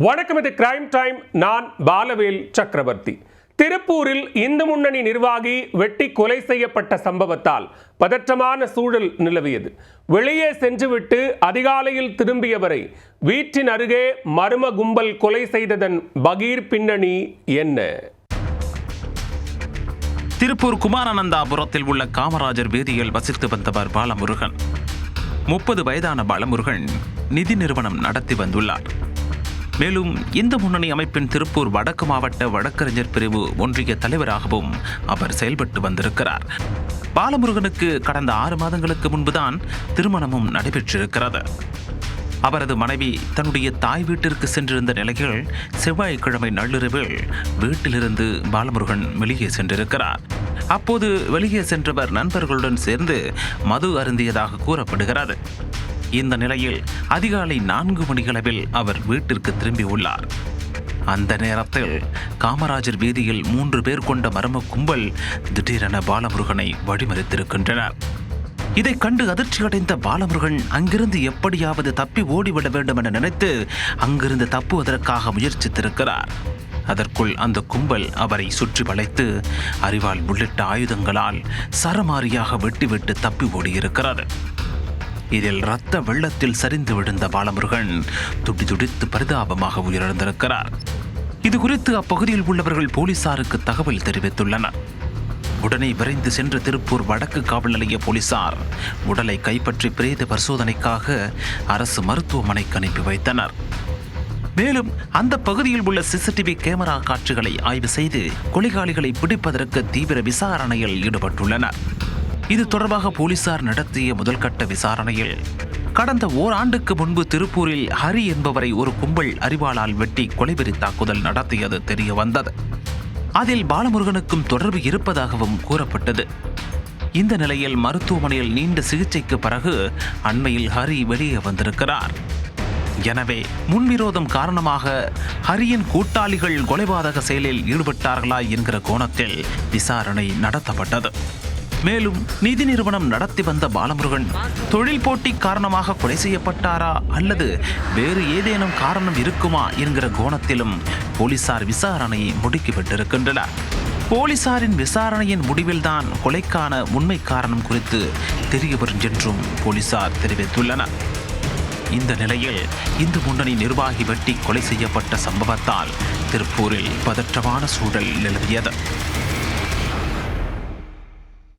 வணக்கம், இது crime time. நான் பாலவேல் சக்கரவர்த்தி. திருப்பூரில் இந்து முன்னணி நிர்வாகி வெட்டி கொலை செய்யப்பட்ட சம்பவத்தால் பதற்றமான சூழல் நிலவியது. வெளியே சென்றுவிட்டு அதிகாலையில் திரும்பியவரை வீட்டின் அருகே மர்ம கும்பல் கொலை செய்ததன் பகீர் பின்னணி என்ன? திருப்பூர் குமாரானந்தாபுரத்தில் உள்ள காமராஜர் வீதியில் வசித்து வந்தவர் பாலமுருகன். 30 வயதான பாலமுருகன் நிதி நிறுவனம் நடத்தி வந்துள்ளார். மேலும் இந்து முன்னணி அமைப்பின் திருப்பூர் வடக்கு மாவட்ட வழக்கறிஞர் பிரிவு ஒன்றிய தலைவராகவும் அவர் செயல்பட்டு வந்திருக்கிறார். பாலமுருகனுக்கு கடந்த 6 மாதங்களுக்கு முன்புதான் திருமணமும் நடைபெற்றிருக்கிறது. அவரது மனைவி தன்னுடைய தாய் வீட்டிற்கு சென்றிருந்த நிலையில் செவ்வாய்க்கிழமை நள்ளிரவில் வீட்டிலிருந்து பாலமுருகன் வெளியே சென்றிருக்கிறார். அப்போது வெளியே சென்றவர் நண்பர்களுடன் சேர்ந்து மது அருந்தியதாக கூறப்படுகிறது. இந்த நிலையில் அதிகாலை 4 மணியளவில் அவர் வீட்டிற்கு திரும்பியுள்ளார். அந்த நேரத்தில் காமராஜர் வீதியில் 3 பேர் கொண்ட மர்ம கும்பல் திடீரென பாலமுருகனை வழிமறித்திருக்கின்றனர். இதை கண்டு அதிர்ச்சியடைந்த பாலமுருகன் அங்கிருந்து எப்படியாவது தப்பி ஓடிவிட வேண்டும் என நினைத்து அங்கிருந்து தப்புவதற்காக முயற்சித்திருக்கிறார். அதற்குள் அந்த கும்பல் அவரை சுற்றி வளைத்து அரிவாள் உள்ளிட்ட ஆயுதங்களால் சரமாரியாக வெட்டிவிட்டு தப்பி ஓடியிருக்கிறது. இதில் இரத்த வெள்ளத்தில் சரிந்து விழுந்த பாலமுருகன் துடித்து பரிதாபமாக உயிரிழந்திருக்கிறார். இது குறித்து அப்பகுதியில் உள்ளவர்கள் போலீசாருக்கு தகவல் தெரிவித்துள்ளனர். உடனே விரைந்து சென்ற திருப்பூர் வடக்கு காவல் நிலைய போலீசார் உடலை கைப்பற்றி பிரேத பரிசோதனைக்காக அரசு மருத்துவமனைக்கு அனுப்பி வைத்தனர். மேலும் அந்த பகுதியில் உள்ள சிசிடிவி கேமரா காட்சிகளை ஆய்வு செய்து கொலைகாலிகளை பிடிப்பதற்கு தீவிர விசாரணையில் ஈடுபட்டுள்ளனர். இது தொடர்பாக போலீசார் நடத்திய முதல்கட்ட விசாரணையில் கடந்த ஓராண்டுக்கு முன்பு திருப்பூரில் ஹரி என்பவரை ஒரு கும்பல் அரிவாளால் வெட்டி கொலைவெறி தாக்குதல் நடத்தியது தெரிய வந்தது. அதில் பாலமுருகனுக்கும் தொடர்பு இருப்பதாகவும் கூறப்பட்டது. இந்த நிலையில் மருத்துவமனையில் நீண்ட சிகிச்சைக்கு பிறகு அண்மையில் ஹரி வெளியே வந்திருக்கிறார். எனவே முன்விரோதம் காரணமாக ஹரியின் கூட்டாளிகள் கொலைபாதக செயலில் ஈடுபட்டார்களா என்கிற கோணத்தில் விசாரணை நடத்தப்பட்டது. மேலும் நிதி நிறுவனம் நடத்தி வந்த பாலமுருகன் தொழில் போட்டி காரணமாக கொலை செய்யப்பட்டாரா அல்லது வேறு ஏதேனும் காரணம் இருக்குமா என்கிற கோணத்திலும் போலீசார் விசாரணையை முடுக்கிவிட்டிருக்கின்றனர். போலீசாரின் விசாரணையின் முடிவில்தான் கொலைக்கான உண்மை காரணம் குறித்து தெரியவரும் என்றும் போலீசார் தெரிவித்துள்ளனர். இந்த நிலையில் இந்து முன்னணி நிர்வாகி வெட்டி கொலை செய்யப்பட்ட சம்பவத்தால் திருப்பூரில் பதற்றமான சூழல் நிலவியது.